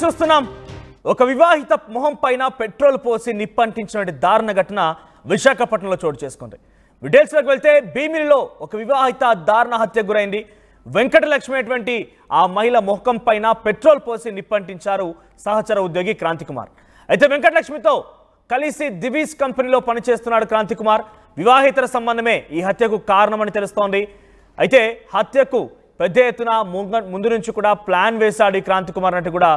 News చూస్తున్నాం. ఒక వివాహిత మొహం పైన పెట్రోల్ పోసి నిప్పంటించిన దారుణ ఘటన విశాఖపట్నంలో చోటు చేసుకుంది. డీటెయిల్స్లోకి వెళ్తే భీమిలిలో ఒక వివాహిత దారుణ హత్యకు గురైంది. వెంకటలక్ష్మి అటువంటి ఆ మహిళ మొహం పైన పెట్రోల్ పోసి నిప్పంటించారు సహచర ఉద్యోగి క్రాంతికుమార్. అయితే వెంకటలక్ష్మితో కలిసి దివీస్ కంపెనీలో పనిచేస్తున్నాడు క్రాంతికుమార్. వివాహేతర సంబంధమే ఈ హత్యకు కారణమని తెలుస్తోంది. అయితే హత్యకు పెద్ద ఎత్తున ముందు నుంచి కూడా ప్లాన్ వేశాడు ఈ క్రాంతికుమార్ అంటే కూడా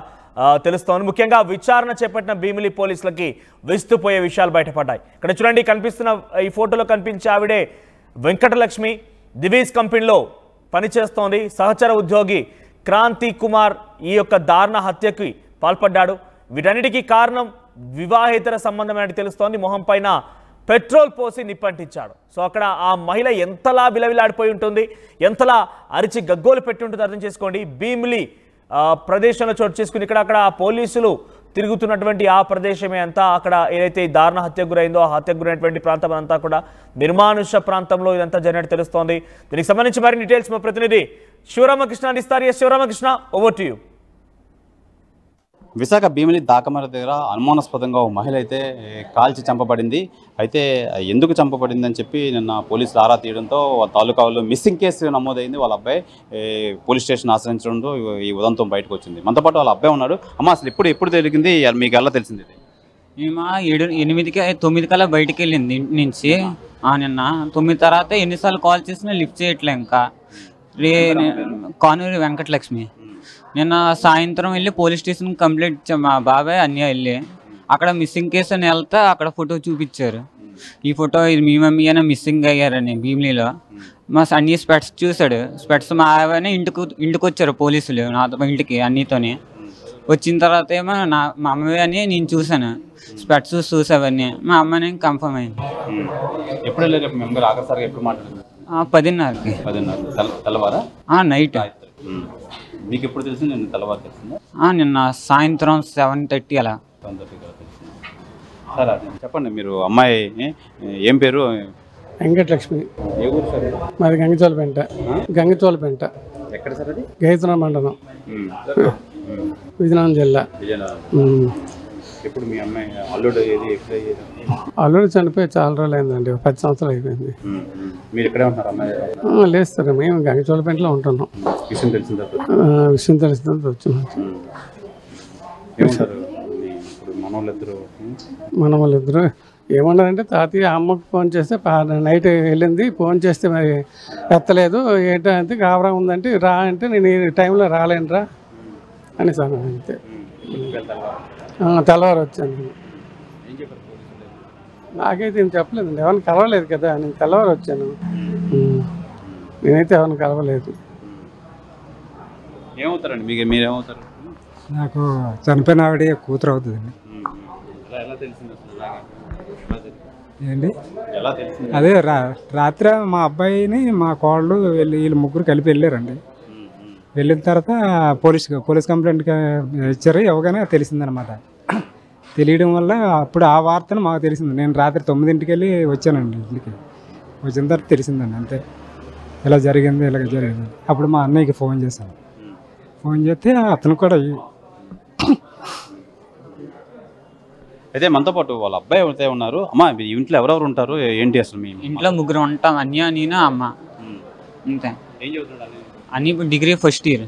తెలుస్తోంది. ముఖ్యంగా విచారణ చేపట్టిన భీమిలి పోలీసులకి విస్తుపోయే విషయాలు బయటపడ్డాయి. ఇక్కడ చూడండి, కనిపిస్తున్న ఈ ఫోటోలో కనిపించే ఆవిడే వెంకటలక్ష్మి. దివీస్ కంపెనీలో పనిచేస్తోంది. సహచర ఉద్యోగి క్రాంతి కుమార్ ఈ యొక్క దారుణ హత్యకి పాల్పడ్డాడు. వీటన్నిటికీ కారణం వివాహేతర సంబంధమని తెలుస్తోంది. మొహం పైన పెట్రోల్ పోసి నిప్పంటించాడు. సో అక్కడ ఆ మహిళ ఎంతలా విలవిలాడిపోయి ఉంటుంది, ఎంతలా అరిచి గగ్గోలు పెట్టి ఉంటుంది అర్థం చేసుకోండి. భీమిలి ప్రదేశంలో చోటు చేసుకుని అక్కడ పోలీసులు తిరుగుతున్నటువంటి ఆ ప్రదేశమే అంతా. అక్కడ ఏదైతే ఈ దారుణ హత్యకు గురైందో ఆ హత్యకు గురైనటువంటి ప్రాంతం అంతా కూడా నిర్మానుష ప్రాంతంలో ఇదంతా జరిగినట్టు తెలుస్తోంది. దీనికి సంబంధించి మరిన్ని డీటెయిల్స్ మా ప్రతినిధి శివరామకృష్ణ అందిస్తారు. Sivaramakrishna, over to you. Visakha Bheemili Dakamarri దగ్గర అనుమానాస్పదంగా ఒక మహిళ అయితే కాల్చి చంపబడింది. అయితే ఎందుకు చంపబడింది అని చెప్పి నిన్న పోలీసులు ఆరా తీయడంతో తాలూకాలో మిస్సింగ్ కేసు నమోదైంది. వాళ్ళ అబ్బాయి పోలీస్ స్టేషన్ ఆశ్రయించడంతో ఈ ఉదంతం బయటకు వచ్చింది. మనతో పాటు వాళ్ళ అబ్బాయి ఉన్నాడు. అమ్మ, అసలు ఎప్పుడు జరిగింది, మీకు ఎలా తెలిసింది? మేము 9 కల్లా బయటికి వెళ్ళింది ఇంటి నుంచి. నిన్న 9 తర్వాత ఎన్నిసార్లు కాల్ చేసినా లిఫ్ట్ చేయట్లే. ఇంకా కానూరి వెంకటలక్ష్మి నిన్న సాయంత్రం వెళ్ళి పోలీస్ స్టేషన్ కంప్లైంట్ ఇచ్చాం. మా బాబాయ్ అన్నయ్య వెళ్ళి అక్కడ మిస్సింగ్ కేసు అని వెళ్తే అక్కడ ఫోటో చూపించారు. ఈ ఫోటో ఇది మీ మమ్మీ అయినా మిస్సింగ్ అయ్యారని భీమిలిలో. మా అన్ని స్పెట్స్ చూశాడు. స్పెట్స్ మా ఆయన ఇంటికి వచ్చారు పోలీసులు నాతో ఇంటికి అన్నితోని. వచ్చిన తర్వాత ఏమో మా అమ్మాయి అని నేను చూశాను. స్పెట్స్ చూసావన్నీ మా అమ్మని కన్ఫర్మ్ అయింది. 10:30కి. నైట్. మీకు ఎప్పుడు తెలిసింది? నిన్న తెల్లవారు తెలిసిందా? నిన్న సాయంత్రం 7:30 అలా. సరే, చెప్పండి. మీరు అమ్మాయి ఏం పేరు? వెంకటలక్ష్మి. ఏ ఊరు సార్? మాది గంగచోలపేంట. ఎక్కడ సార్ అది? గైతన మండలం, విజయనగరం జిల్లా. ఎప్పుడు మీ అమ్మాయి అల్లుడు అల్లుడు చనిపోయి చాలా రోజులు అయిందండి. 10 సంవత్సరాలు అయిపోయింది. మీరు ఇక్కడే ఉంటున్నారు? అమ్మాయి లేదు సార్, మేము గంగచోలపేంటలో ఉంటున్నాం. విషయం తెలిసిందా? విషయం తెలిసిందంత వచ్చినాం. మనవాళ్ళిద్దరు ఏమన్నారంటే, తాతయ్య అమ్మకు ఫోన్ చేస్తే నైట్ వెళ్ళింది, ఫోన్ చేస్తే మరి ఎత్తలేదు, ఏంటంటే గాబరా ఉందంటే రా అంటే నేను ఈ టైంలో రాలేనురా అని సార్. అంతే. తెల్లవారు వచ్చాను. నాకైతే ఏం చెప్పలేదండి, ఎవరిని కలవలేదు కదా. నేను తెల్లవారు వచ్చాను. నేనైతే ఎవరిని కలవలేదు. ఏమవుతారండి మీరేమవుతారు? నాకు చనిపోయిన ఆవిడ కూతురు అవుతుందండి. ఏంటి అదే రాత్రి మా అబ్బాయిని మా కోళ్ళు వీళ్ళు ముగ్గురు కలిపి వెళ్ళారండి. వెళ్ళిన తర్వాత పోలీస్ కంప్లైంట్ ఇచ్చారు. ఎవరికైనా తెలిసిందనమాట. తెలియడం వల్ల అప్పుడు ఆ వార్తను మాకు తెలిసింది. నేను రాత్రి 9ంటికి వెళ్ళి వచ్చానండి ఇంటికి. వచ్చిన తర్వాత తెలిసిందండి. అంతే, ఇలా జరిగింది. అప్పుడు మా అన్నయ్యకి ఫోన్ చేశాను. ఫోన్ చేస్తే అతను కూడా అయితే మనతో పాటు వాళ్ళ అబ్బాయి ఎవరైతే ఉన్నారు. అమ్మ, ఇంట్లో ఎవరెవరు ఉంటారు, ఏంటి అసలు? మీ ఇంట్లో ముగ్గురు ఉంటాం. అన్య, నేను, అమ్మ. అంతే. ఏం చదువుతున్నాడు? అన్ని డిగ్రీ ఫస్ట్ ఇయర్.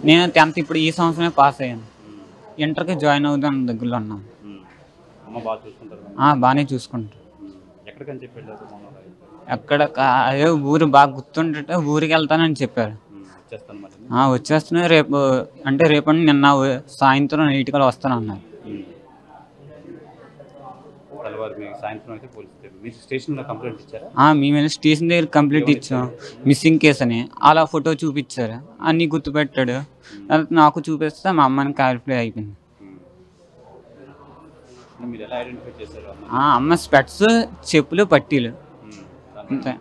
నేను 10th ఇప్పుడు ఈ సంవత్సరమే పాస్ అయ్యాను. ఇంటర్కి జాయిన్ అవుదాం దగ్గరలో ఉన్నాం. బాగానే చూసుకుంటారు. ఎక్కడ అదే ఊరు బాగా గుర్తుంటే ఊరికి వెళ్తానని చెప్పారు. వచ్చేస్తున్నా రేపు అంటే రేపటి నిన్న సాయంత్రం 8 కల్లా వస్తాను అన్నారు. మేము వెళ్ళి స్టేషన్ దగ్గర కంప్లైంట్ ఇచ్చాం, మిస్సింగ్ కేసు అని. అలా ఫోటో చూపించారు, అన్నీ గుర్తుపెట్టాడు. నాకు చూపిస్తే మా అమ్మని క్లారిఫై అయిపోయింది. అమ్మ స్పెట్స్, చెప్పులు, పట్టీలు అంతే.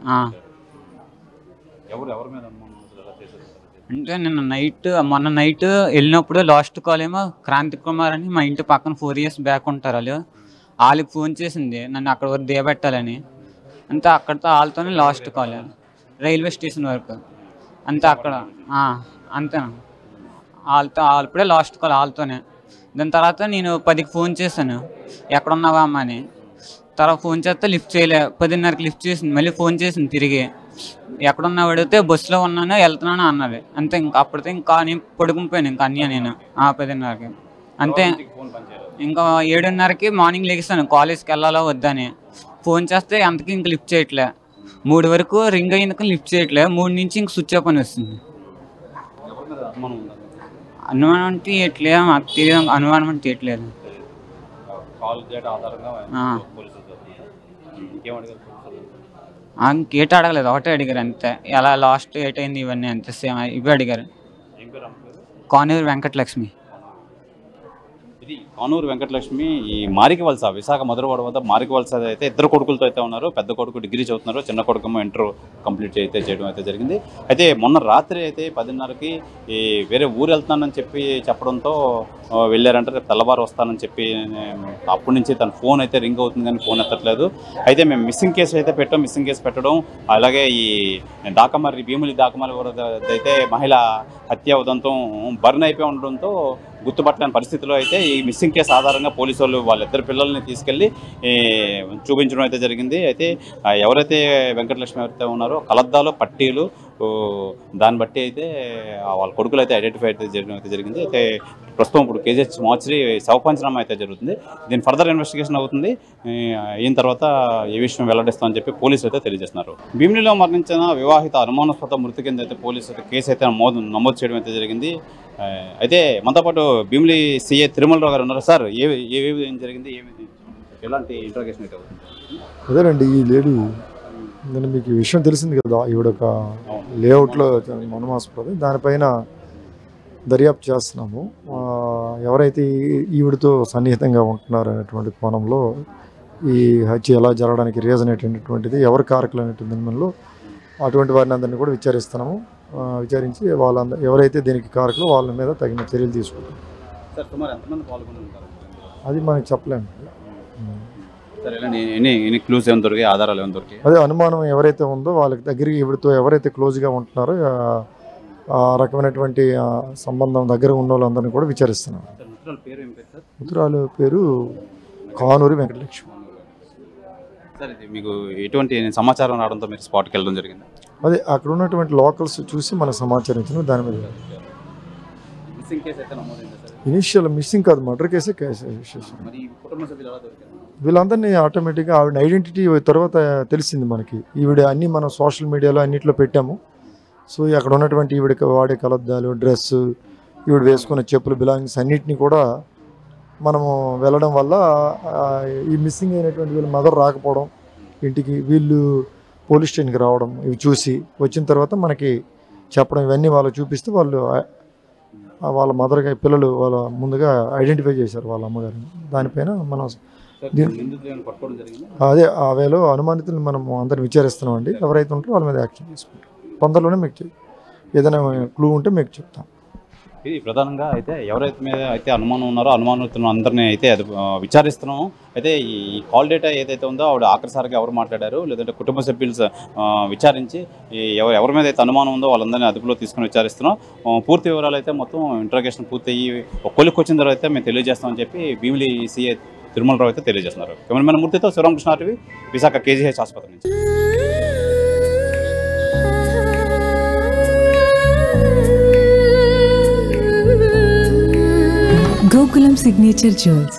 అంటే మొన్న నైట్ వెళ్ళినప్పుడు లాస్ట్ కాల్ ఏమో క్రాంతి కుమార్ అని మా ఇంటి పక్కన 4 years బ్యాక్ ఉంటారు వాళ్ళు. వాళ్ళకి ఫోన్ చేసింది నన్ను అక్కడ వరకు దిగబెట్టాలని. అంతే, అక్కడితో వాళ్ళతోనే లాస్ట్ కాల్. రైల్వే స్టేషన్ వరకు అంతే. అక్కడ అంతేనా వాళ్ళతో అప్పుడే లాస్ట్ కాల్ వాళ్ళతోనే. దాని తర్వాత నేను 10కి ఫోన్ చేశాను, ఎక్కడున్నావా అమ్మ అని. తర్వాత ఫోన్ చేస్తే లిఫ్ట్ చేయలే. 10:30కి లిఫ్ట్ చేసింది, మళ్ళీ ఫోన్ చేసింది తిరిగి. ఎక్కడున్నావు అడిగితే బస్సులో ఉన్నాను వెళ్తున్నాను అన్నది. అంతే, ఇంకా అప్పటితో ఇంకా నేను పడుకునిపోయాను ఇంకా అన్నీ నేను 10:30కి. అంతే, ఇంకా 7:30కి మార్నింగ్ లెగిస్తాను కాలేజ్కి వెళ్ళాలో వద్దని. ఫోన్ చేస్తే అంతకీ ఇంక లిఫ్ట్ చేయట్లే. 3 వరకు రింగ్ అయ్యేందుకు లిఫ్ట్ చేయట్లే. 3 నుంచి ఇంక స్విచ్ ఆఫ్ అని వస్తుంది. అనుమానం అంటే ఎట్లేదు, మాకు తెలియదు. అనుమానం అంటే ఎట్లేదు. గేట్ అడగలేదు, ఒకటే అడిగారు అంతే. ఎలా లాస్ట్ ఏట్ అయింది ఇవన్నీ అంతే, సేమ్ ఇవి అడిగారు. కానూరు వెంకటలక్ష్మి. ఇది కానూరు వెంకటలక్ష్మి ఈ మారికి వలస, విశాఖ మధురవాడ వద్ద మారికి వలస అయితే 2 కొడుకులతో అయితే ఉన్నారు. పెద్ద కొడుకు డిగ్రీ చదువుతున్నారు, చిన్న కొడుకు ఇంటర్ కంప్లీట్ అయితే చేయడం అయితే జరిగింది. అయితే మొన్న రాత్రి అయితే 10:30కి ఈ వేరే ఊరు వెళ్తున్నానని చెప్పడంతో వెళ్ళారంటే రేపు తెల్లవారు వస్తానని చెప్పి. అప్పటి నుంచి తన ఫోన్ అయితే రింగ్ అవుతుంది కానీ ఫోన్ ఎత్తట్లేదు. అయితే మేము మిస్సింగ్ కేసు అయితే పెట్టాం. మిస్సింగ్ కేసు పెట్టడం, అలాగే ఈ దాకమర్రి భీములి దాకమర్రి అయితే మహిళ హత్య ఉదంతం బర్న్ అయిపోయి ఉండడంతో గుర్తుపట్టలేని పరిస్థితిలో అయితే ఈ మిస్సింగ్ కేసు ఆధారంగా పోలీసు వాళ్ళు వాళ్ళిద్దరు పిల్లల్ని తీసుకెళ్ళి చూపించడం అయితే జరిగింది. అయితే ఎవరైతే వెంకటలక్ష్మి ఎవరైతే ఉన్నారో కలద్దాలో పట్టీలు, దాన్ని బట్టి అయితే వాళ్ళ కొడుకులు అయితే ఐడెంటిఫై అయితే చేయడం అయితే జరిగింది. అయితే ప్రస్తుతం ఇప్పుడు కేజీహెచ్ మార్చరీ శవపంచనామా అయితే జరుగుతుంది. దీని ఫర్దర్ ఇన్వెస్టిగేషన్ అవుతుంది. అయిన తర్వాత ఈ విషయం వెల్లడిస్తామని చెప్పి పోలీసులు అయితే తెలియజేస్తున్నారు. భీమిలిలో మరణించిన వివాహిత అనుమానాస్పద మృతి కింద అయితే పోలీసు అయితే కేసు అయితే నమోదు చేయడం అయితే జరిగింది. అయితే మనతో పాటు భీమిలి సిఐ తిరుమలరావు గారు ఉన్నారు. సార్, ఏం జరిగింది, ఎలాంటి ఇంట్రాగేషన్ అయితే అవుతుంది? అదేనండి, ఈ లేడీ నేను మీకు ఈ విషయం తెలిసింది కదా, ఈవిడొక లేఅవుట్లో అనుమానాస్పద, దానిపైన దర్యాప్తు చేస్తున్నాము. ఎవరైతే ఈవిడతో సన్నిహితంగా ఉంటున్నారో అనేటువంటి కోణంలో ఈ హత్య ఎలా జరగడానికి రీజన్ ఏంటనేటువంటిది, ఎవరు కారకులు అనేటువంటి దానిలో అటువంటి వారిని అందరినీ కూడా విచారిస్తున్నాము. విచారించి ఎవరైతే దీనికి కారకులు వాళ్ళ మీద తగిన చర్యలు తీసుకుంటాం. అది మనకి చెప్పలేము. అదే అనుమానం ఎవరైతే ఉందో వాళ్ళకి దగ్గరికి ఈవిడతో ఎవరైతే క్లోజ్గా ఉంటున్నారో ఆ రకమైనటువంటి సంబంధం దగ్గర ఉన్న వాళ్ళందరినీ కూడా విచారిస్తున్నాం. ఉత్తరాల పేరు కానూరు వెంకటలక్ష్మి. మీకు ఎటువంటి సమాచారం రావడంతో మీరు స్పాట్కి వెళ్ళడం జరిగింది? అదే అక్కడ ఉన్నటువంటి లోకల్స్ చూసి మనకు సమాచారం ఇచ్చిన దాని మీద. ఇనిషియల్ మిస్సింగ్ కాదు, మర్డర్ కేసే విశేషం. వీళ్ళందరినీ ఆటోమేటిక్గా ఆవిడ ఐడెంటిటీ తర్వాత తెలిసింది మనకి. ఈవిడ అన్నీ మనం సోషల్ మీడియాలో అన్నింటిలో పెట్టాము. సో అక్కడ ఉన్నటువంటి ఈవిడకి వాడే కలద్దాలు, డ్రెస్సు, ఈవిడ వేసుకున్న చెప్పులు, బిలాంగింగ్స్ అన్నిటినీ కూడా మనము వెళ్ళడం వల్ల ఈ మిస్సింగ్ అయినటువంటి వీళ్ళ మదర్ రాకపోవడం, ఇంటికి వీళ్ళు పోలీస్ స్టేషన్కి రావడం, ఇవి చూసి వచ్చిన తర్వాత మనకి చెప్పడం, ఇవన్నీ వాళ్ళు చూపిస్తే వాళ్ళు వాళ్ళ మదర్గా పిల్లలు వాళ్ళ ముందుగా ఐడెంటిఫై చేశారు వాళ్ళ అమ్మగారిని. దానిపైన మనం అదే ఆ వేలో అనుమానితులను మనం అందరిని విచారిస్తున్నాం అండి. ఎవరైతే ఉంటారో వాళ్ళ మీద యాక్షన్ తీసుకుంటాం. తొందరలోనే మీకు ఏదైనా క్లూ ఉంటే మీకు చెప్తాం. ఇది ప్రధానంగా అయితే ఎవరైతే మీద అయితే అనుమానం ఉన్నారో అనుమానితులను అందరినీ అయితే విచారిస్తున్నాము. అయితే ఈ కాల్ డేటా ఏదైతే ఉందో ఆవిడ ఆఖరిసారిగా ఎవరు మాట్లాడారు, లేదంటే కుటుంబ సభ్యులు విచారించి ఎవరి మీద అయితే అనుమానం ఉందో వాళ్ళందరినీ అదుపులో తీసుకుని విచారిస్తున్నాం. పూర్తి వివరాలు అయితే మొత్తం ఇంట్రాగేషన్ పూర్తయ్యి కొలికి వచ్చిన తర్వాత అయితే మేము తెలియజేస్తామని చెప్పి భీమిలి సిఐ తిరుమలరావు అయితే తెలియజేస్తున్నారు. కెమెరామెన్ మూర్తితో శివరామకృష్ణ టీవీ, విశాఖ కేజీహెచ్ ఆసుపత్రి నుంచి. Gokulam Signature Jewels.